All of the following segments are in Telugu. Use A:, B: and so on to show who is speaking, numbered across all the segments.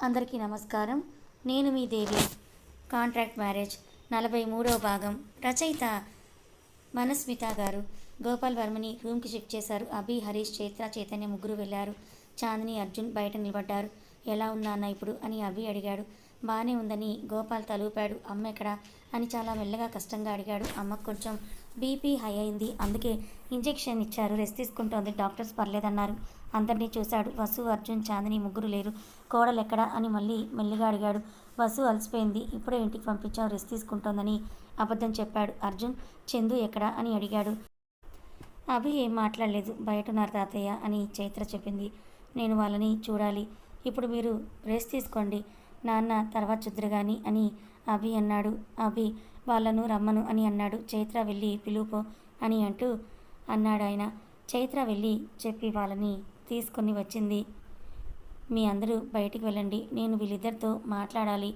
A: అందరికీ నమస్కారం. నేను మీ దేవి. కాంట్రాక్ట్ మ్యారేజ్ 43వ భాగం. రచయిత మనస్మిత గారు. గోపాల్ వర్మని రూమ్కి షిఫ్ట్ చేశారు. అభి, హరీష్, చైత్ర, చైతన్య ముగ్గురు వెళ్ళారు. చాందిని, అర్జున్ బయట నిలబడ్డారు. ఎలా ఉన్నా అన్న ఇప్పుడు అని అభి అడిగాడు. బాగానే ఉందని గోపాల్ తలూపాడు. అమ్మ ఎక్కడా అని చాలా మెల్లగా కష్టంగా అడిగాడు. అమ్మకు కొంచెం బీపీ హై అయింది, అందుకే ఇంజెక్షన్ ఇచ్చారు, రెస్ట్ తీసుకుంటోంది, డాక్టర్స్ పర్లేదన్నారు. అందరినీ చూశాడు. వసు, అర్జున్, చాందిని ముగ్గురు లేరు. కోడలు ఎక్కడా అని మళ్ళీ మెల్లిగా అడిగాడు. వసు అలసిపోయింది, ఇప్పుడే ఇంటికి పంపించాం, రెస్ట్ తీసుకుంటోందని అబద్ధం చెప్పాడు. అర్జున్, చందు ఎక్కడా అని అడిగాడు. అభి ఏం మాట్లాడలేదు. బయటున్నారు తాతయ్య అని చైత్ర చెప్పింది. నేను వాళ్ళని చూడాలి. ఇప్పుడు మీరు రెస్ట్ తీసుకోండి, నాన్న తర్వాత చూద్దరు గాని అని అభి అన్నాడు. అభి వాళ్ళను రమ్మను అని అన్నాడు. చైత్ర వెళ్ళి పిలుపు అని అంటూ అన్నాడు ఆయన. చైత్ర వెళ్ళి చెప్పి వాళ్ళని తీసుకొని వచ్చింది. మీ అందరూ బయటికి వెళ్ళండి, నేను వీళ్ళిద్దరితో మాట్లాడాలి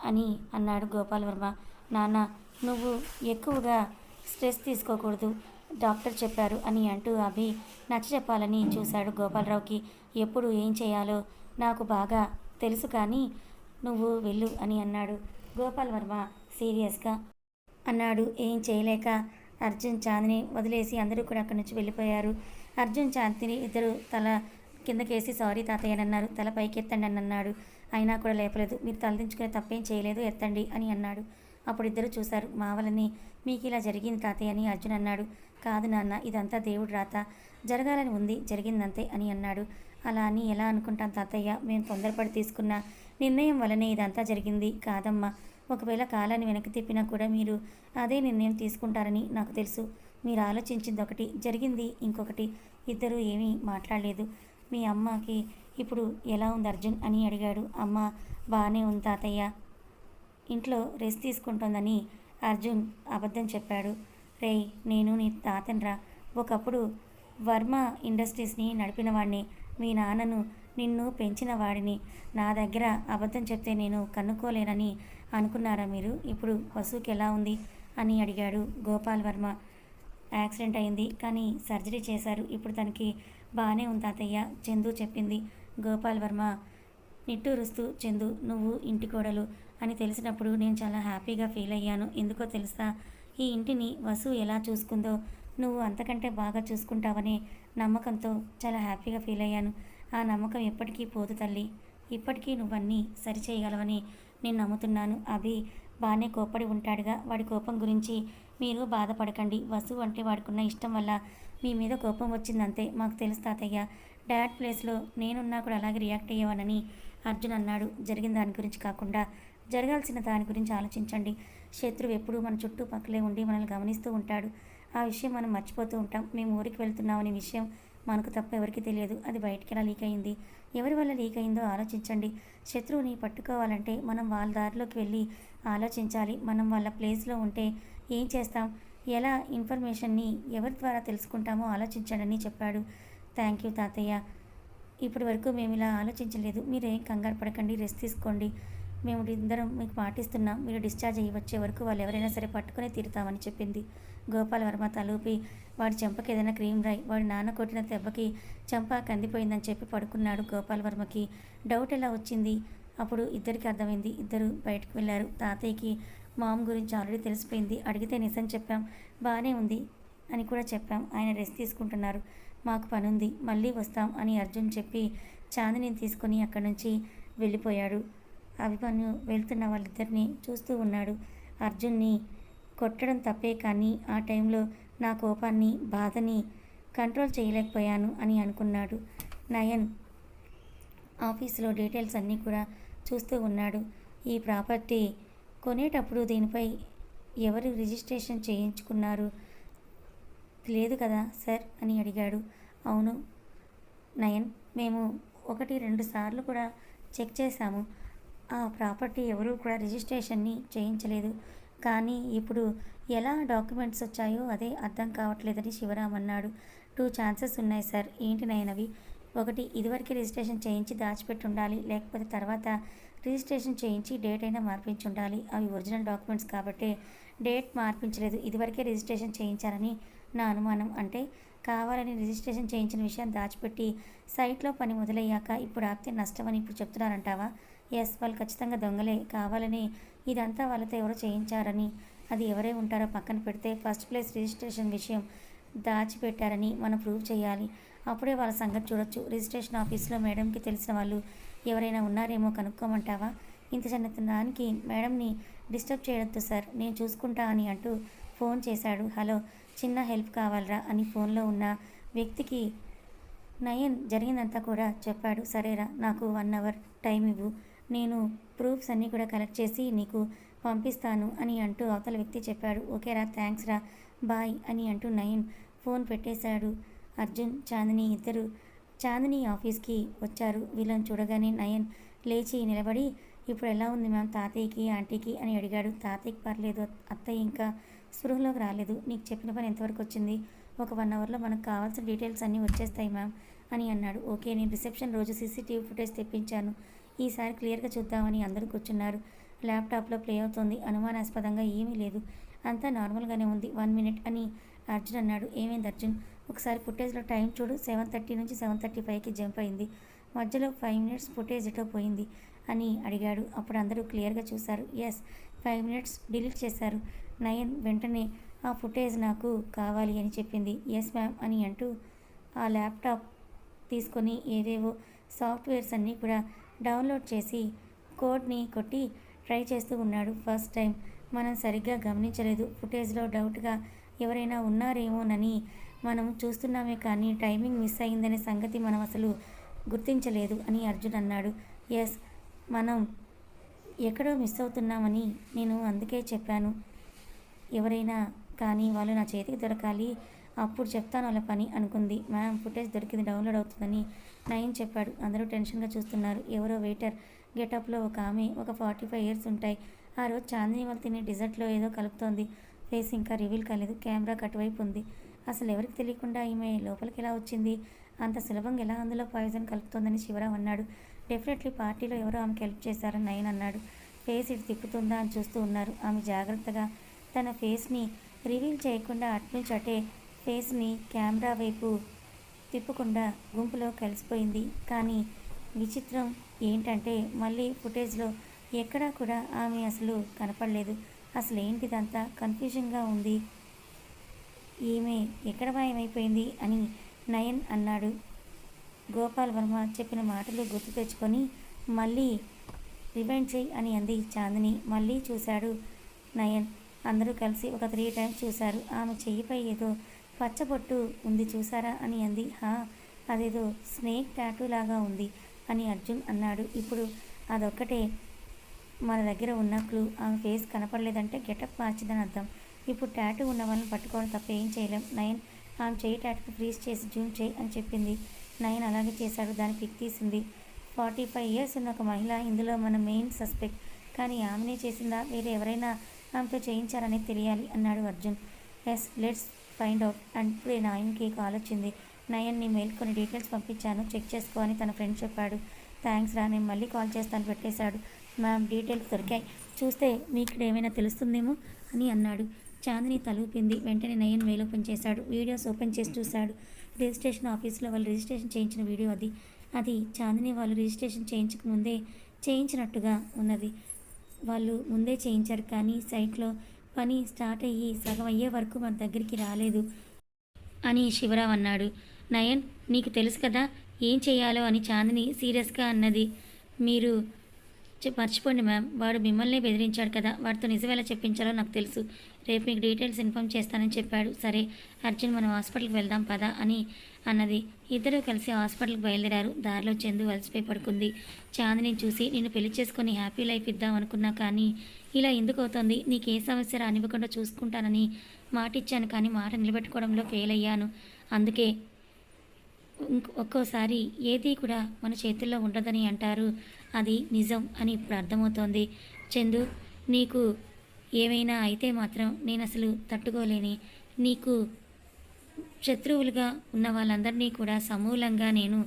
A: అని అన్నాడు గోపాల్ వర్మ. నాన్న, నువ్వు ఎక్కువగా స్ట్రెస్ తీసుకోకూడదు, డాక్టర్ చెప్పారు అని అంటూ అభి నచ్చ చెప్పాలని చూశాడు. గోపాలరావుకి ఎప్పుడు ఏం చేయాలో నాకు బాగా తెలుసు, కానీ నువ్వు వెళ్ళు అని అన్నాడు. గోపాల్ వర్మ సీరియస్గా అన్నాడు. ఏం చేయలేక అర్జున్, చాందిని వదిలేసి అందరూ కూడా అక్కడి నుంచి వెళ్ళిపోయారు. అర్జున్, చాందిని ఇద్దరు తల కిందకేసి సారీ తాతయ్య అని అన్నారు. తల పైకి ఎత్తండి అని అన్నాడు. అయినా కూడా లేపలేదు. మీరు తలదించుకునే తప్పేం చేయలేదు, ఎత్తండి అని అన్నాడు. అప్పుడు ఇద్దరు చూశారు. మా వల్లనే మీకు ఇలా జరిగింది తాతయ్య అని అర్జున్ అన్నాడు. కాదు నాన్న, ఇదంతా దేవుడు రాత, జరగాలని ఉంది, జరిగిందంతే అని అన్నాడు. అలా అని ఎలా అనుకుంటాం తాతయ్య, మేము తొందరపడి తీసుకున్న నిర్ణయం వల్లనే ఇదంతా జరిగింది. కాదమ్మా, ఒకవేళ కాలాన్ని వెనక్కి తిప్పినా కూడా మీరు అదే నిర్ణయం తీసుకుంటారని నాకు తెలుసు. మీరు ఆలోచించింది ఒకటి, జరిగింది ఇంకొకటి. ఇద్దరూ ఏమీ మాట్లాడలేదు. మీ అమ్మకి ఇప్పుడు ఎలా ఉంది అర్జున్ అని అడిగాడు. అమ్మ బాగానే ఉంది తాతయ్య, ఇంట్లో రెస్ట్ తీసుకుంటోందని అర్జున్ అబద్ధం చెప్పాడు. రేయ్, నేను నీ తాతనరా, ఒకప్పుడు వర్మ ఇండస్ట్రీస్ని నడిపిన వాడిని, మీ నాన్నను నిన్ను పెంచిన వాడిని. నా దగ్గర అబద్ధం చెప్తే నేను కనుక్కోలేనని అనుకున్నారా మీరు? ఇప్పుడు వసుకి ఎలా ఉంది అని అడిగాడు గోపాల్ వర్మ. యాక్సిడెంట్ అయింది, కానీ సర్జరీ చేశారు, ఇప్పుడు తనకి బాగానే ఉంది తాతయ్య, చందు చెప్పింది. గోపాల్ వర్మ నిట్టూరుస్తూ, చందు నువ్వు ఇంటి కోడలు అని తెలిసినప్పుడు నేను చాలా హ్యాపీగా ఫీల్ అయ్యాను. ఎందుకో తెలుసా, ఈ ఇంటిని వసు ఎలా చూసుకుందో నువ్వు అంతకంటే బాగా చూసుకుంటావనే నమ్మకంతో చాలా హ్యాపీగా ఫీల్ అయ్యాను. ఆ నమ్మకం ఎప్పటికీ పోదు తల్లి, ఇప్పటికీ నువ్వన్నీ సరిచేయగలవని నేను నమ్ముతున్నాను. అభి బాగానే కోప్పడి ఉంటాడుగా, వాడి కోపం గురించి మీరు బాధపడకండి. వసు అంటే వాడికున్న ఇష్టం వల్ల మీ మీద కోపం వచ్చిందంతే, మాకు తెలుసు తాతయ్య. డాడ్ ప్లేస్లో నేనున్నా కూడా అలాగే రియాక్ట్ అయ్యేవానని అర్జున్ అన్నాడు. జరిగిన దాని గురించి కాకుండా జరగాల్సిన దాని గురించి ఆలోచించండి. శత్రువు ఎప్పుడూ మన చుట్టుపక్కలే ఉండి మనల్ని గమనిస్తూ ఉంటాడు. ఆ విషయం మనం మర్చిపోతూ ఉంటాం. మేము ఊరికి వెళ్తున్నామనే విషయం మనకు తప్ప ఎవరికి తెలియదు. అది బయటికి ఎలా లీక్ అయింది, ఎవరి వల్ల లీక్ అయిందో ఆలోచించండి. శత్రువుని పట్టుకోవాలంటే మనం వాళ్ళ దారిలోకి వెళ్ళి ఆలోచించాలి. మనం వాళ్ళ ప్లేస్లో ఉంటే ఏం చేస్తాం, ఎలా ఇన్ఫర్మేషన్ని ఎవరి ద్వారా తెలుసుకుంటామో ఆలోచించండి చెప్పాడు. థ్యాంక్ యూ తాతయ్య, ఇప్పటి వరకు మేము ఇలా ఆలోచించలేదు. మీరేం కంగారు పడకండి, రెస్ట్ తీసుకోండి. మేము ఇద్దరం మీకు పాటిస్తున్నాం. మీరు డిశ్చార్జ్ అయ్యి వచ్చే వరకు వాళ్ళు ఎవరైనా సరే పట్టుకునే తీరుతామని చెప్పింది. గోపాల్ వర్మ తలూపి వాడి చెంపకి ఏదైనా క్రీమ్ రాయి, వాడి నాన్న కొట్టిన దెబ్బకి చెంప కందిపోయిందని చెప్పి పడుకున్నాడు. గోపాల్ వర్మకి డౌట్ ఎలా వచ్చింది, అప్పుడు ఇద్దరికి అర్థమైంది. ఇద్దరు బయటకు వెళ్ళారు. తాతయ్యకి మామ్ గురించి ఆల్రెడీ తెలిసిపోయింది. అడిగితే నిజం చెప్పాం, బాగానే ఉంది అని కూడా చెప్పాం. ఆయన రెస్ట్ తీసుకుంటున్నారు, మాకు పని ఉంది, మళ్ళీ వస్తాం అని అర్జున్ చెప్పి చాందిని తీసుకొని అక్కడి నుంచి వెళ్ళిపోయాడు. అభిమన్యు వెళ్తున్న వాళ్ళిద్దరిని చూస్తూ ఉన్నాడు. అర్జున్ని కొట్టడం తప్పే, కానీ ఆ టైంలో నా కోపాన్ని, బాధని కంట్రోల్ చేయలేకపోయాను అని అనుకున్నాడు. నయన్ ఆఫీసులో డీటెయిల్స్ అన్నీ కూడా చూస్తూ ఉన్నాడు. ఈ ప్రాపర్టీ కొనేటప్పుడు దీనిపై ఎవరు రిజిస్ట్రేషన్ చేయించుకున్నారు లేదు కదా సార్ అని అడిగాడు. అవును నయన్, మేము 1-2 సార్లు కూడా చెక్ చేశాము. ఆ ప్రాపర్టీ ఎవరూ కూడా రిజిస్ట్రేషన్ని చేయించలేదు. కానీ ఇప్పుడు ఎలా డాక్యుమెంట్స్ వచ్చాయో అదే అర్థం కావట్లేదని శివరామ్ అన్నాడు. 2 ఛాన్సెస్ ఉన్నాయి సార్. ఏంటి నయన్ అవి? ఒకటి, ఇదివరకే రిజిస్ట్రేషన్ చేయించి దాచిపెట్టి ఉండాలి, లేకపోతే తర్వాత రిజిస్ట్రేషన్ చేయించి డేట్ అయినా మార్పించి ఉండాలి. అవి ఒరిజినల్ డాక్యుమెంట్స్ కాబట్టే డేట్ మార్పించలేదు, ఇదివరకే రిజిస్ట్రేషన్ చేయించారని నా అనుమానం. అంటే కావాలని రిజిస్ట్రేషన్ చేయించిన విషయం దాచిపెట్టి సైట్లో పని మొదలయ్యాక ఇప్పుడు ఆపితే నష్టమని ఇప్పుడు చెప్తున్నారంటావా? ఎస్, వాళ్ళు ఖచ్చితంగా దొంగలే. కావాలని ఇదంతా వాళ్ళతో ఎవరో చేయించారని, అది ఎవరై ఉంటారో పక్కన పెడితే ఫస్ట్ ప్లేస్ రిజిస్ట్రేషన్ విషయం దాచిపెట్టారని మనం ప్రూవ్ చేయాలి. అప్పుడే వాళ్ళ సంగతి చూడొచ్చు. రిజిస్ట్రేషన్ ఆఫీస్లో మేడంకి తెలిసిన వాళ్ళు ఎవరైనా ఉన్నారేమో కనుక్కోమంటావా? ఇంత చిన్న దానికి మేడంని డిస్టర్బ్ చేయొద్దు సార్, నేను చూసుకుంటా అని అంటూ ఫోన్ చేశాడు. హలో, చిన్న హెల్ప్ కావాలరా అని ఫోన్లో ఉన్న వ్యక్తికి నయన్ జరిగిందంతా కూడా చెప్పాడు. సరేరా, నాకు 1 అవర్ టైం ఇవ్వు, నేను ప్రూఫ్స్ అన్నీ కూడా కలెక్ట్ చేసి నీకు పంపిస్తాను అని అంటూ అవతల వ్యక్తి చెప్పాడు. ఓకేరా, థ్యాంక్స్ రా, బాయ్ అని అంటూ నయన్ ఫోన్ పెట్టేశాడు. అర్జున్, చాందిని ఇద్దరు చాందిని ఆఫీస్కి వచ్చారు. వీళ్ళని చూడగానే నయన్ లేచి నిలబడి, ఇప్పుడు ఎలా ఉంది మ్యామ్ తాతయ్యకి, ఆంటీకి అని అడిగాడు. తాతయ్యకి పర్లేదు, అత్తయ్య ఇంకా స్పృహలోకి రాలేదు. నీకు చెప్పిన పని ఎంతవరకు వచ్చింది? ఒక 1 అవర్లో మనకు కావాల్సిన డీటెయిల్స్ అన్నీ వచ్చేస్తాయి మ్యామ్ అని అన్నాడు. ఓకే, నేను రిసెప్షన్ రోజు సీసీటీవీ ఫుటేజ్ తెప్పించాను, ఈసారి క్లియర్గా చూద్దామని అందరూ కూర్చున్నారు. ల్యాప్టాప్లో ప్లే అవుతోంది. అనుమానాస్పదంగా ఏమీ లేదు, అంతా నార్మల్గానే ఉంది. 1 మినిట్ అని అర్జున్ అన్నాడు. ఏమైంది అర్జున్? ఒకసారి ఫుటేజ్లో టైం చూడు. 7:30 నుంచి 7:35కి జంప్ అయింది. మధ్యలో 5 మినిట్స్ ఫుటేజ్ ఎటో పోయింది అని అడిగాడు. అప్పుడు అందరూ క్లియర్గా చూశారు. ఎస్, 5 మినిట్స్ డిలీట్ చేశారు. నయన్ వెంటనే ఆ ఫుటేజ్ నాకు కావాలి అని చెప్పింది. ఎస్ మ్యామ్ అని అంటూ ఆ ల్యాప్టాప్ తీసుకొని ఏవేవో సాఫ్ట్వేర్స్ అన్నీ కూడా డౌన్లోడ్ చేసి కోడ్ని కొట్టి ట్రై చేస్తూ ఉన్నాడు. ఫస్ట్ టైం మనం సరిగ్గా గమనించలేదు. ఫుటేజ్లో డౌట్గా ఎవరైనా ఉన్నారేమోనని మనం చూస్తున్నామే కానీ టైమింగ్ మిస్ అయిందనే సంగతి మనం అసలు గుర్తించలేదు అని అర్జున్ అన్నాడు. ఎస్, మనం ఎక్కడో మిస్ అవుతున్నామని నేను అందుకే చెప్పాను. ఎవరైనా కానీ వాళ్ళు నా చేతికి దొరకాలి, అప్పుడు చెప్తాను వాళ్ళ పని అనుకుంది. మ్యామ్, ఫుటేజ్ దొరికింది, డౌన్లోడ్ అవుతుందని నయన్ చెప్పాడు. అందరూ టెన్షన్గా చూస్తున్నారు. ఎవరో వెయిటర్ గెటప్లో ఒక ఆమె, ఒక 45 ఇయర్స్ ఉంటాయి. ఆ రోజు చాందిని వాళ్ళు తినే డిజర్ట్లో ఏదో కలుపుతోంది. ఫేస్ ఇంకా రివీల్ కాలేదు. కెమెరా కటువైపు ఉంది. అసలు ఎవరికి తెలియకుండా ఈమె లోపలికి ఎలా వచ్చింది? అంత సులభంగా ఎలా అందులో పాయిజన్ కలుపుతోందని శివరాం అన్నాడు. డెఫినెట్లీ పార్టీలో ఎవరో ఆమెకి హెల్ప్ చేశారని నయన్ అన్నాడు. ఫేస్ ఇటు తిప్పుతుందా అని చూస్తూ ఉన్నారు. ఆమె జాగ్రత్తగా తన ఫేస్ని రివీల్ చేయకుండా అట్నుంచి అటే ఫేస్ని కెమెరా వైపు తిప్పకుండా గుంపులో కలిసిపోయింది. కానీ విచిత్రం ఏంటంటే మళ్ళీ ఫుటేజ్లో ఎక్కడా కూడా ఆమె అసలు కనపడలేదు. అసలు ఏంటిదంతా కన్ఫ్యూజన్గా ఉంది. ఈమె ఎక్కడ మాయమైపోయింది అని నయన్ అన్నాడు. గోపాల్ వర్మ చెప్పిన మాటలు గుర్తు తెచ్చుకొని మళ్ళీ రివైండ్ చేయి అని అంది చాందిని. మళ్ళీ చూశాడు నయన్. అందరూ కలిసి ఒక 3 టైమ్స్ చూశారు. ఆమె చెయ్యిపై ఏదో పచ్చబొట్టు ఉంది చూసారా అని అంది. అదేదో స్నేక్ టాటూ లాగా ఉంది అని అర్జున్ అన్నాడు. ఇప్పుడు అదొక్కటే మన దగ్గర ఉన్న క్లూ. ఆమె ఫేస్ కనపడలేదంటే గెటప్ మార్చిందని అర్థం. ఇప్పుడు టాటూ ఉన్న వాళ్ళని పట్టుకోవడం తప్ప ఏం చేయలేం. నయన్, ఆమె చెయ్యి టాటూ ఫ్రీజ్ చేసి జూమ్ చేయి అని చెప్పింది. నయన్ అలాగే చేశాడు. దాని పిక్ తీసింది. 45 ఇయర్స్ ఉన్న ఒక మహిళ ఇందులో మన మెయిన్ సస్పెక్ట్. కానీ ఆమెనే చేసిందా, వేరే ఎవరైనా ఆమెతో చేయించారనేది తెలియాలి అన్నాడు Arjun. Yes, let's find out. అప్పుడే నయన్కి కాల్ వచ్చింది. నయన్, నీ మెయిల్ కొన్ని డీటెయిల్స్ పంపించాను, చెక్ చేసుకో అని తన ఫ్రెండ్ చెప్పాడు. థ్యాంక్స్ రా, నేను మళ్ళీ కాల్ చేస్తాను పెట్టేశాడు. మ్యామ్, డీటెయిల్స్ దొరికాయి, చూస్తే మీకు ఏమైనా తెలుస్తుందేమో అని అన్నాడు. చాందిని తలూపింది. వెంటనే నయన్ మెయిల్ ఓపెన్ చేశాడు. వీడియోస్ ఓపెన్ చేసి చూశాడు. రిజిస్ట్రేషన్ ఆఫీస్లో వాళ్ళు రిజిస్ట్రేషన్ చేయించిన వీడియో అది చాందిని వాళ్ళు రిజిస్ట్రేషన్ చేయించక ముందే చేయించినట్టుగా ఉన్నది. వాళ్ళు ముందే చేయించారు కానీ సైట్లో పని స్టార్ట్ అయ్యి సగం అయ్యే వరకు మన దగ్గరికి రాలేదు అని శివరాం అన్నాడు. నయన్, నీకు తెలుసు కదా ఏం చేయాలో అని చాందిని సీరియస్గా అన్నది. మీరు మర్చిపోండి మ్యామ్, వాడు మిమ్మల్ని బెదిరించాడు కదా, వాడితో నిజం ఎలా చెప్పించాలో నాకు తెలుసు. రేపు మీకు డీటెయిల్స్ ఇన్ఫామ్ చేస్తానని చెప్పాడు. సరే అర్జున్, మనం హాస్పిటల్కి వెళ్దాం పదా అని అన్నది. ఇద్దరూ కలిసి హాస్పిటల్కి బయలుదేరారు. దారిలో చందు అలసిపోయి పడుకుంది. చాందిని చూసి, నిన్ను పెళ్లి చేసుకొని హ్యాపీ లైఫ్ ఇద్దాం అనుకున్నా కానీ ఇలా ఎందుకు అవుతుంది? నీకు ఏ సమస్య రానివ్వకుండా చూసుకుంటానని మాటిచ్చాను కానీ మాట నిలబెట్టుకోవడంలో ఫెయిల్ అయ్యాను. అందుకే ఒక్కోసారి ఏది కూడా మన చేతుల్లో ఉండదని అంటారు, అది నిజం అని ఇప్పుడు అర్థమవుతోంది. చందు, నీకు ఏమైనా అయితే మాత్రం నేను అసలు తట్టుకోలేని. నీకు శత్రువులుగా ఉన్న వాళ్ళందరినీ కూడా సమూలంగా నేను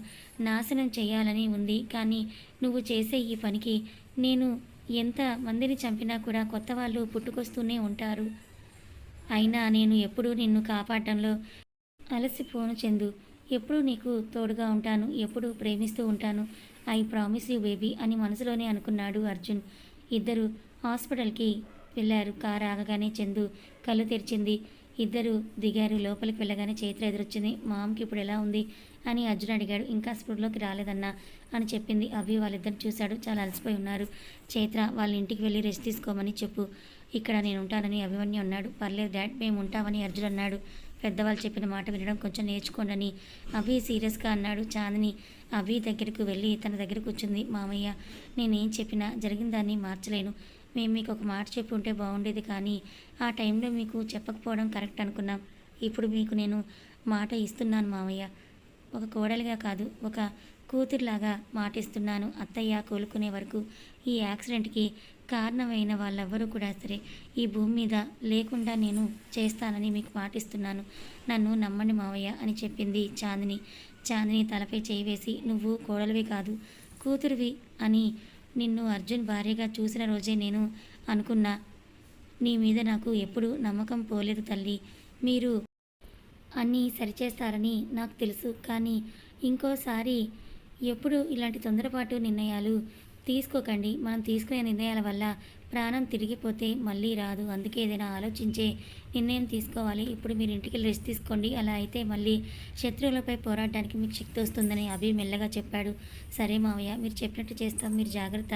A: నాశనం చేయాలని ఉంది. కానీ నువ్వు చేసే ఈ పనికి నేను ఎంత మందిని చంపినా కూడా కొత్త వాళ్ళు పుట్టుకొస్తూనే ఉంటారు. అయినా నేను ఎప్పుడూ నిన్ను కాపాడటంలో అలసిపోను చందు. ఎప్పుడూ నీకు తోడుగా ఉంటాను. ఎప్పుడూ ప్రేమిస్తూ ఉంటాను. ఐ ప్రామిస్ యూ బేబీ అని మనసులోనే అనుకున్నాడు అర్జున్. ఇద్దరు హాస్పిటల్కి వెళ్ళారు. కారు ఆగగానే చందు కళ్ళు తెరిచింది. ఇద్దరు దిగారు. లోపలికి వెళ్ళగానే చైత్ర ఎదురొచ్చింది. మామకి ఇప్పుడు ఎలా ఉంది అని అర్జున్ అడిగాడు. ఇంకా స్పృహలోకి రాలేదన్నా అని చెప్పింది. అభి వాళ్ళిద్దరిని చూశాడు. చాలా అలసిపోయి ఉన్నారు. చైత్ర వాళ్ళ ఇంటికి వెళ్ళి రెస్ట్ తీసుకోమని చెప్పు. ఇక్కడ నేను ఉంటానని అభిమన్యు అన్నాడు. పర్లేదు డాడ్, మేము ఉంటామని అర్జున్ అన్నాడు. పెద్దవాళ్ళు చెప్పిన మాట వినడం కొంచెం నేర్చుకోండి అభి సీరియస్గా అన్నాడు. చాందిని అభి దగ్గరకు వెళ్ళి తన దగ్గర కూర్చుంది. మామయ్య, నేనేం చెప్పినా జరిగిన దాన్ని మార్చలేను. మేము మీకు ఒక మాట చెప్పి ఉంటే బాగుండేది, కానీ ఆ టైంలో మీకు చెప్పకపోవడం కరెక్ట్ అనుకున్నాం. ఇప్పుడు మీకు నేను మాట ఇస్తున్నాను మామయ్య. ఒక కోడలిగా కాదు, ఒక కూతురులాగా మాటిస్తున్నాను. అత్తయ్య కోలుకునే వరకు ఈ యాక్సిడెంట్కి కారణమైన వాళ్ళెవ్వరూ కూడా సరే ఈ భూమి మీద లేకుండా నేను చేస్తానని మీకు మాటిస్తున్నాను. నన్ను నమ్మండి మావయ్య అని చెప్పింది చాందిని. చాందిని తలపై చేయి వేసి, నువ్వు కోడలివి కాదు, కూతురువి అని నిన్ను అర్జున్ భార్యగా చూసిన రోజే నేను అనుకున్నా. నీ మీద నాకు ఎప్పుడూ నమ్మకం పోలేదు తల్లి. మీరు అన్నీ సరిచేస్తారని నాకు తెలుసు, కానీ ఇంకోసారి ఎప్పుడు ఇలాంటి తొందరపాటు నిర్ణయాలు తీసుకోకండి. మనం తీసుకునే నిర్ణయాల వల్ల ప్రాణం తిరిగిపోతే మళ్ళీ రాదు. అందుకే ఏదైనా ఆలోచించే నిర్ణయం తీసుకోవాలి. ఇప్పుడు మీరు ఇంటికి వెళ్ళి రెస్ట్ తీసుకోండి. అలా అయితే మళ్ళీ శత్రువులపై పోరాడడానికి మీకు శక్తి వస్తుందని అభి మెల్లగా చెప్పాడు. సరే మావయ్య, మీరు చెప్పినట్టు చేస్తాం. మీరు జాగ్రత్త,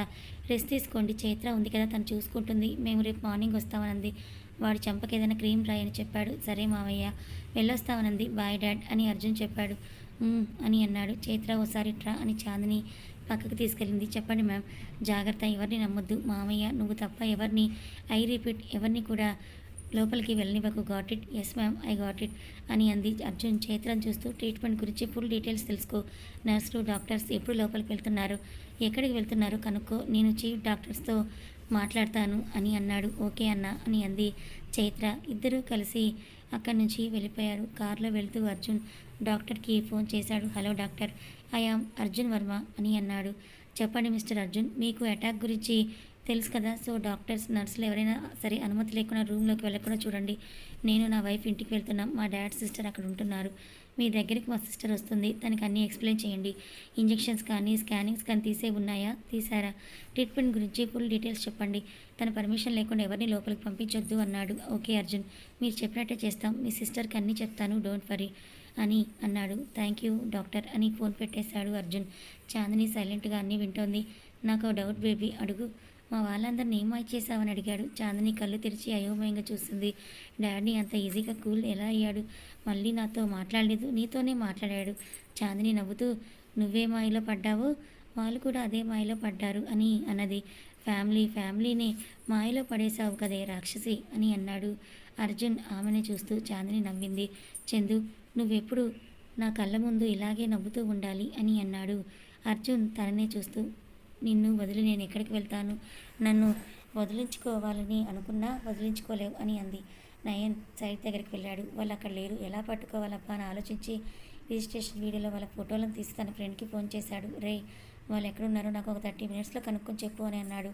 A: రెస్ట్ తీసుకోండి. చైత్ర ఉంది కదా, తను చూసుకుంటుంది. మేము రేపు మార్నింగ్ వస్తామనంది. వాడి చంపకి ఏదైనా క్రీమ్ రాయని చెప్పాడు. సరే మావయ్య, వెళ్ళొస్తామనంది. బాయ్ డాడ్ అని అర్జున్ చెప్పాడు. అని అన్నాడు. చైత్ర ఓసారి ట్రా అని చాందిని పక్కకు తీసుకెళ్ళింది. చెప్పండి మ్యామ్, జాగ్రత్త, ఎవరిని నమ్మొద్దు. మామయ్య, నువ్వు తప్ప ఎవరిని, ఐ రిపీట్, ఎవరిని కూడా లోపలికి వెళ్ళనివ్వకు. Got it? Yes ma'am, I got it అని అంది. అర్జున్ చైత్రను చూస్తూ, ట్రీట్మెంట్ గురించి ఫుల్ డీటెయిల్స్ తెలుసుకో. నర్సులు, డాక్టర్స్ ఎప్పుడు లోపలికి వెళ్తున్నారు, ఎక్కడికి వెళ్తున్నారు కనుక్కో. నేను చీఫ్ డాక్టర్స్తో మాట్లాడతాను అని అన్నాడు. ఓకే అన్న అని అంది చైత్ర. ఇద్దరూ కలిసి అక్కడి నుంచి వెళ్ళిపోయారు. కారులో వెళ్తూ అర్జున్ డాక్టర్కి ఫోన్ చేశాడు. Hello doctor, I am Arjun Varma అని అన్నాడు. చెప్పండి మిస్టర్ అర్జున్, మీకు అటాక్ గురించి తెలుసు కదా. సో డాక్టర్స్, నర్సులు ఎవరైనా సరే అనుమతి లేకుండా రూమ్లోకి వెళ్ళకుండా చూడండి. నేను నా వైఫ్ ఇంటికి వెళ్తున్నాం. మా డాడ్ సిస్టర్ అక్కడ ఉంటున్నారు. మీ దగ్గరికి మా సిస్టర్ వస్తుంది. తనకి అన్నీ ఎక్స్ప్లెయిన్ చేయండి. ఇంజెక్షన్స్ కానీ స్కానింగ్స్ కానీ తీసే ఉన్నాయా, తీసారా, ట్రీట్మెంట్ గురించి ఫుల్ డీటెయిల్స్ చెప్పండి. తన పర్మిషన్ లేకుండా ఎవరిని లోపలికి పంపించొద్దు అన్నాడు. ఓకే అర్జున్, మీరు చెప్పినట్టే చేస్తాం. మీ సిస్టర్కి అన్నీ చెప్తాను, డోంట్ వరీ అని అన్నాడు. థ్యాంక్ యూ డాక్టర్ అని ఫోన్ పెట్టేశాడు అర్జున్. చాందిని సైలెంట్గా అన్నీ వింటోంది. నాకు డౌట్ బేబీ, అడుగు. మా వాళ్ళందరినీ ఏం చేసావని అడిగాడు. చాందిని కళ్ళు తెరిచి అయోమయంగా చూసింది. డాడీ అంత ఈజీగా కూల్ ఎలా అయ్యాడు? మళ్ళీ నాతో మాట్లాడలేదు, నీతోనే మాట్లాడాడు. చాందిని నవ్వుతూ, నువ్వే మాయలో పడ్డావో వాళ్ళు కూడా అదే మాయలో పడ్డారు అని అన్నది. ఫ్యామిలీని మాయలో పడేశావు కదే రాక్షసి అని అన్నాడు అర్జున్. ఆమెను చూస్తూ చాందిని నవ్వింది. చందు, నువ్వెప్పుడు నా కళ్ళ ముందు ఇలాగే నవ్వుతూ ఉండాలి అని అన్నాడు అర్జున్ తననే చూస్తూ. నిన్ను వదిలి నేను ఎక్కడికి వెళ్తాను? నన్ను వదిలించుకోవాలని అనుకున్నా వదిలించుకోలేవు అని అంది. నయన్ సైడ్ దగ్గరికి వెళ్ళాడు. వాళ్ళు అక్కడ లేరు. ఎలా పట్టుకోవాలబ్బా అని ఆలోచించి రిజిస్ట్రేషన్ వీడియోలో వాళ్ళ ఫోటోలను తీసి తన ఫ్రెండ్కి ఫోన్ చేశాడు. రే, వాళ్ళు ఎక్కడున్నారో నాకు ఒక 30 మినిట్స్లో కనుక్కొని చెప్పు అని అన్నాడు.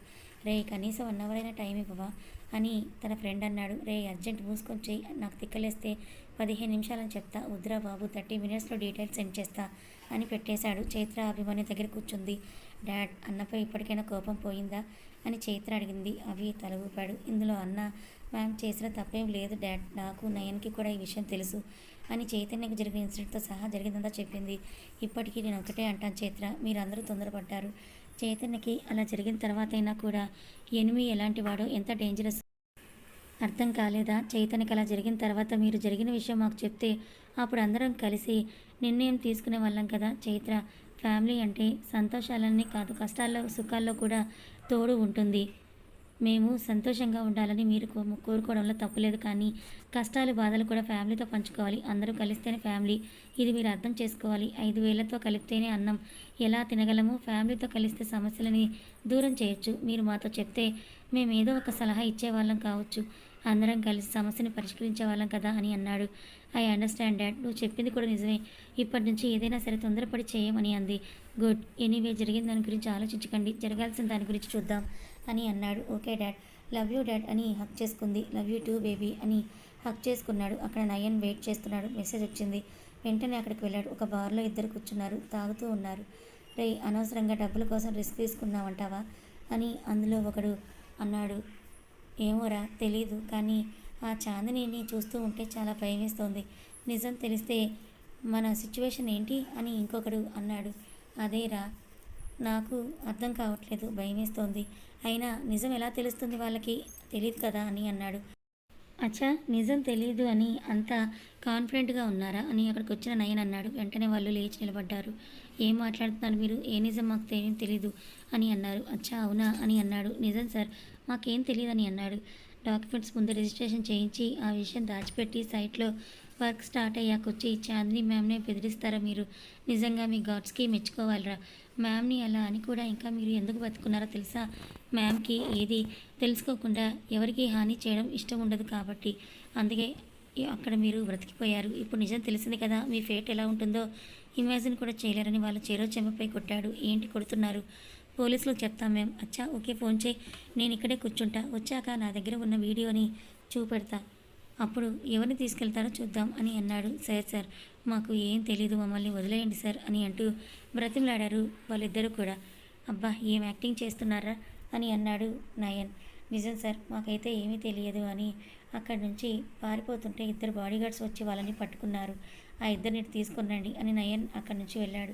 A: రే, కనీసం 1 అవర్ అయినా టైం ఇవ్వవా అని తన ఫ్రెండ్ అన్నాడు. రే, అర్జెంట్ మూసుకొని చెయ్యి, నాకు తిక్కలేస్తే 15 నిమిషాలని చెప్తా. వద్దురా బాబు, 30 మినిట్స్లో డీటెయిల్స్ సెండ్ చేస్తా అని పెట్టేశాడు. చైత్ర అభిమన్యు దగ్గర కూర్చుంది. డాడ్, అన్నపై ఇప్పటికైనా కోపం పోయిందా అని చైత్ర అడిగింది. అవి తల ఊపాడు. ఇందులో అన్న మ్యామ్ చేసిన తప్పేం లేదు డాడ్, నాకు నయన్కి కూడా ఈ విషయం తెలుసు అని చైతన్యకు జరిగిన ఇన్సిడెంట్తో సహా జరిగిందంతా చెప్పింది. ఇప్పటికీ నేను ఒకటే అంటాను చైత్ర, మీరందరూ తొందరపడ్డారు. చైతన్యకి అలా జరిగిన తర్వాత అయినా కూడా ఎనిమి ఎలాంటి వాడో, ఎంత డేంజరస్ అర్థం కాలేదా? చైతన్యకి అలా జరిగిన తర్వాత మీరు జరిగిన విషయం మాకు చెప్తే అప్పుడు అందరం కలిసి నిర్ణయం తీసుకునే వాళ్ళం కదా. చైత్ర, ఫ్యామిలీ అంటే సంతోషాలన్నీ కాదు, కష్టాల్లో సుఖాల్లో కూడా తోడు ఉంటుంది. మేము సంతోషంగా ఉండాలని మీరు కోరుకోవడంలో తప్పులేదు, కానీ కష్టాలు బాధలు కూడా ఫ్యామిలీతో పంచుకోవాలి. అందరూ కలిస్తేనే ఫ్యామిలీ, ఇది మీరు అర్థం చేసుకోవాలి. 5 వేలతో కలిపితేనే అన్నం ఎలా తినగలము? ఫ్యామిలీతో కలిస్తే సమస్యలని దూరం చేయొచ్చు. మీరు మాతో చెప్తే మేము ఏదో ఒక సలహా ఇచ్చేవాళ్ళం కావచ్చు, అందరం కలిసి సమస్యని పరిష్కరించే వాళ్ళం కదా అని అన్నాడు. ఐ అండర్స్టాండ్ డాడ్, నువ్వు చెప్పింది కూడా నిజమే. ఇప్పటి నుంచి ఏదైనా సరే తొందరపడి చేయమని అంది. గుడ్, ఎనీవే జరిగిన దాని గురించి ఆలోచించకండి, జరగాల్సిన దాని గురించి చూద్దాం అని అన్నాడు. Okay dad, love you dad అని హక్ చేసుకుంది. లవ్ యూ టూ బేబీ అని హక్ చేసుకున్నాడు. అక్కడ నయన్ వెయిట్ చేస్తున్నాడు. మెసేజ్ వచ్చింది. వెంటనే అక్కడికి వెళ్ళాడు. ఒక బార్లో ఇద్దరు కూర్చున్నారు, తాగుతూ ఉన్నారు. రే, అనవసరంగా డబ్బుల కోసం రిస్క్ తీసుకున్నావంటావా అని అందులో ఒకడు అన్నాడు. ఏమోరా తెలీదు, కానీ ఆ చాందినిని చూస్తూ ఉంటే చాలా భయమేస్తోంది. నిజం తెలిస్తే మన సిచ్యువేషన్ ఏంటి అని ఇంకొకడు అన్నాడు. అదేరా నాకు అర్థం కావట్లేదు, భయమేస్తోంది. అయినా నిజం ఎలా తెలుస్తుంది, వాళ్ళకి తెలియదు కదా అని అన్నాడు. అచ్చా, నిజం తెలీదు అని అంత కాన్ఫిడెంట్గా ఉన్నారా అని అక్కడికి వచ్చిన నయన్ అన్నాడు. వెంటనే వాళ్ళు లేచి నిలబడ్డారు. ఏం మాట్లాడుతున్నారు మీరు, ఏ నిజం మాకు తెలీదు అని అన్నారు. అచ్చా అవునా అని అన్నాడు. నిజం సార్, మాకేం తెలియదని అన్నాడు. డాక్యుమెంట్స్ ముందు రిజిస్ట్రేషన్ చేయించి ఆ విషయం దాచిపెట్టి సైట్లో వర్క్ స్టార్ట్ అయ్యాకొచ్చి చాందిని మ్యామ్నే బెదిరిస్తారా మీరు? నిజంగా మీ గాడ్స్కి మెచ్చుకోవాలిరా. మ్యామ్ని అలా అని కూడా ఇంకా మీరు ఎందుకు బతుకున్నారో తెలుసా? మ్యామ్కి ఏది తెలుసుకోకుండా ఎవరికి హాని చేయడం ఇష్టం ఉండదు కాబట్టి అందుకే అక్కడ మీరు బ్రతికిపోయారు. ఇప్పుడు నిజం తెలిసింది కదా, మీ ఫేట్ ఎలా ఉంటుందో ఇమాజిన్ కూడా చేయలేరని వాళ్ళ చెరో చెంపపై కొట్టాడు. ఏంటి కొడుతున్నారు? పోలీసులకు చెప్తాం మేము. అచ్చా ఓకే, ఫోన్ చేయి, నేను ఇక్కడే కూర్చుంటా. వచ్చాక నా దగ్గర ఉన్న వీడియోని చూపెడతా, అప్పుడు ఎవరిని తీసుకెళ్తారో చూద్దాం అని అన్నాడు. సార్ మాకు ఏం తెలీదు, మమ్మల్ని వదిలేయండి సార్ అని అంటూ బ్రతిమలాడారు వాళ్ళిద్దరూ కూడా. అబ్బా ఏం యాక్టింగ్ చేస్తున్నారా అని అన్నాడు నయన్. నిజం సార్, మాకైతే ఏమీ తెలియదు అని అక్కడి నుంచి పారిపోతుంటే ఇద్దరు బాడీగార్డ్స్ వచ్చి వాళ్ళని పట్టుకున్నారు. ఆ ఇద్దరిని తీసుకురండి అని నయన్ అక్కడి నుంచి వెళ్ళాడు.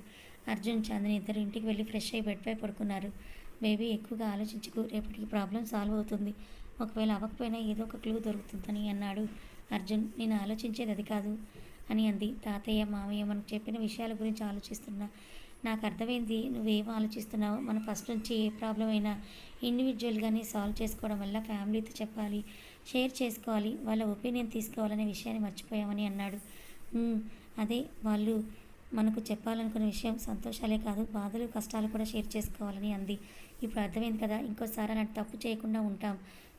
A: అర్జున్, చాందిని ఇద్దరు ఇంటికి వెళ్ళి ఫ్రెష్ అయ్యి బెడ్పై పడుకున్నారు. బేబీ ఎక్కువగా ఆలోచించుకు, రేపటికి ప్రాబ్లం సాల్వ్ అవుతుంది. ఒకవేళ అవ్వకపోయినా ఏదో ఒక క్లూ దొరుకుతుందని అన్నాడు అర్జున్. నేను ఆలోచించేది అది కాదు అని అంది. తాతయ్య మామయ్య మనకు చెప్పిన విషయాల గురించి ఆలోచిస్తున్నా. నాకు అర్థమైంది నువ్వేం ఆలోచిస్తున్నావు. మన ఫస్ట్ నుంచి ఏ ప్రాబ్లం అయినా ఇండివిజువల్గానే సాల్వ్ చేసుకోవడం వల్ల ఫ్యామిలీతో చెప్పాలి, షేర్ చేసుకోవాలి, వాళ్ళ ఒపీనియన్ తీసుకోవాలనే విషయాన్ని మర్చిపోయామని అన్నాడు. అదే వాళ్ళు మనకు చెప్పాలనుకున్న విషయం సంతోషాలే కాదు, బాధలు కష్టాలు కూడా షేర్ చేసుకోవాలని అంది. ఇప్పుడు అర్థమైంది కదా, ఇంకోసారి అలాంటి తప్పు చేయకుండా ఉంటాం.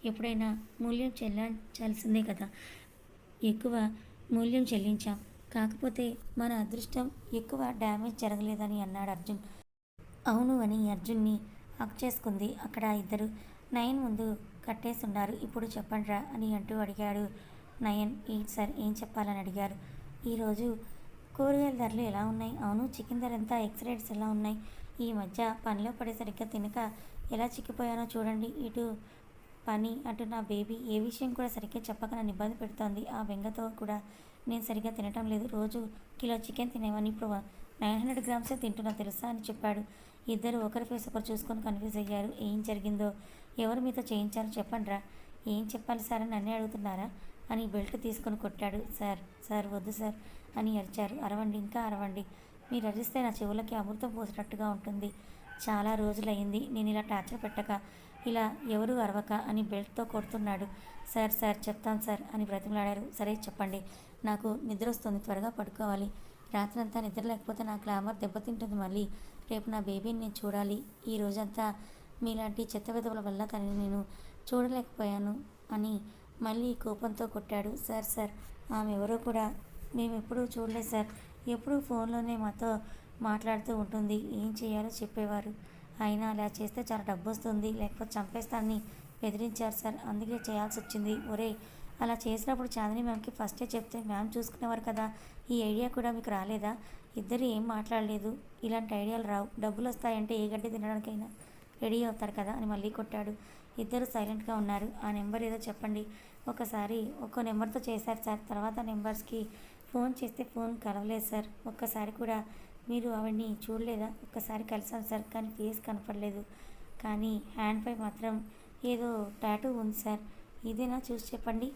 A: ఎప్పుడైనా మూల్యం చెల్లించాల్సిందే కదా. ఎక్కువ మూల్యం చెల్లించాం, కాకపోతే మన అదృష్టం ఎక్కువ డ్యామేజ్ జరగలేదని అన్నాడు అర్జున్. అవును అని అర్జున్ని హక్ చేసుకుంది. అక్కడ ఇద్దరు నయన్ ముందు కట్టేస్తున్నారు. ఇప్పుడు చెప్పండిరా అని అంటూ అడిగాడు నయన్. ఏంటి సార్, ఏం చెప్పాలని అడిగారు. ఈరోజు కూరగాయల ధరలు ఎలా ఉన్నాయి? అవును, చికెన్ ధర ఎంత, ఎగ్స్ రేట్స్ ఎలా ఉన్నాయి? ఈ మధ్య పనిలో పడే సరిగ్గా తినక ఎలా చిక్కిపోయానో చూడండి. ఇటు పని, అటు నా బేబీ, ఏ విషయం కూడా సరిగ్గా చెప్పక నన్ను ఇబ్బంది పెడుతోంది. ఆ బెంగతో కూడా నేను సరిగ్గా తినటం లేదు. రోజు కిలో చికెన్ తినేవాడిని, ఇప్పుడు 900 గ్రామ్సే తింటున్నా తెలుసా అని చెప్పాడు. ఇద్దరు ఒకరి ఫేస్ ఒకరు చూసుకొని కన్ఫ్యూజ్ అయ్యారు. ఏం జరిగిందో, ఎవరు మీతో చేయించారో చెప్పండిరా. ఏం చెప్పాలి సార్ అని నన్నే అడుగుతున్నారా అని బెల్ట్ తీసుకొని కొట్టాడు. సార్ వద్దు సార్ అని అరిచారు. అరవండి, ఇంకా అరవండి. మీరు అరిస్తే నా చెవులకి అమృతం పోసినట్టుగా ఉంటుంది. చాలా రోజులయ్యింది నేను ఇలా టార్చర్ పెట్టక, ఇలా ఎవరు అరవక అని బెల్ట్తో కొడుతున్నాడు. సార్ చెప్తాను సార్ అని బ్రతిమలాడారు. సరే చెప్పండి, నాకు నిద్ర వస్తుంది, త్వరగా పడుకోవాలి. రాత్రంతా నిద్ర లేకపోతే నా గ్లామర్ దెబ్బతింటుంది. మళ్ళీ రేపు నా బేబీని నేను చూడాలి. ఈ రోజంతా మీలాంటి చెత్త విధవుల వల్ల తనని నేను చూడలేకపోయాను అని మళ్ళీ కోపంతో కొట్టాడు. సార్ ఆమె ఎవరో కూడా మేము ఎప్పుడూ చూడలేదు సార్. ఎప్పుడూ ఫోన్లోనే మాతో మాట్లాడుతూ ఉంటుంది. ఏం చేయాలో చెప్పేవారు. అయినా అలా చేస్తే చాలా డబ్బు వస్తుంది, లేకపోతే చంపేస్తానని బెదిరించారు సార్. అందుకే చేయాల్సి వచ్చింది. ఒరేయ్, అలా చేసినప్పుడు చాందిని మ్యామ్కి ఫస్టే చెప్తే మ్యామ్ చూసుకునేవారు కదా. ఈ ఐడియా కూడా మీకు రాలేదా? ఇద్దరు ఏం మాట్లాడలేదు. ఇలాంటి ఐడియాలు రావు. డబ్బులు వస్తాయంటే ఏ గడ్డి తినడానికైనా రెడీ అవుతారు కదా అని మళ్ళీ కొట్టాడు. ఇద్దరు సైలెంట్గా ఉన్నారు. ఆ నెంబర్ ఏదో చెప్పండి. ఒకసారి ఒక్కో నెంబర్తో చేశారు సార్. తర్వాత నెంబర్స్కి ఫోన్ చేస్తే ఫోన్ కలవలేదు సార్. ఒక్కసారి కూడా మీరు ఆవిడ్ని చూడలేదా? ఒక్కసారి కలిసాను సార్, కానీ ఫేస్ కనపడలేదు. కానీ హ్యాండ్పై మాత్రం ఏదో టాటూ ఉంది సార్. ఇదేనా, చూసి చెప్పండి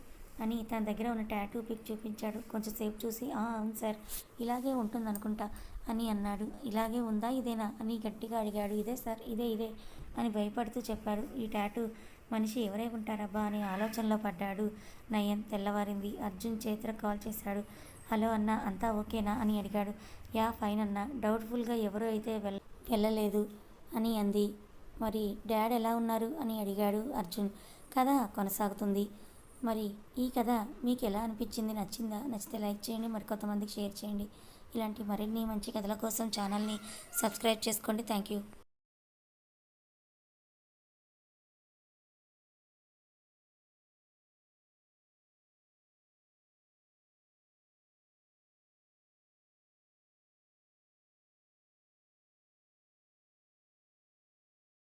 A: అని తన దగ్గర ఉన్న టాటూ పిక్ చూపించాడు. కొంచెంసేపు చూసి అవును సార్, ఇలాగే ఉంటుంది అనుకుంటా అని అన్నాడు. ఇలాగే ఉందా, ఇదేనా అని గట్టిగా అడిగాడు. ఇదే సార్, ఇదే అని భయపడుతూ చెప్పారు. ఈ టాటూ మనిషి ఎవరై ఉంటారబ్బా అనే ఆలోచనలో పడ్డాడు నయన్. తెల్లవారింది. అర్జున్ చేతికి కాల్ చేశాడు. హలో అన్న, అంతా ఓకేనా అని అడిగాడు. యా ఫైన్ అన్న. డౌట్ఫుల్గా ఎవరో అయితే వెళ్ళలేదు అని అంది. మరి డాడ్ ఎలా ఉన్నారు అని అడిగాడు అర్జున్. కథ కొనసాగుతుంది. మరి ఈ కథ మీకు ఎలా అనిపించింది? నచ్చిందా? నచ్చితే లైక్ చేయండి, మరి కొంతమందికి షేర్ చేయండి. ఇలాంటి మరిన్ని మంచి కథల కోసం ఛానల్ని సబ్స్క్రైబ్ చేసుకోండి. Thank you.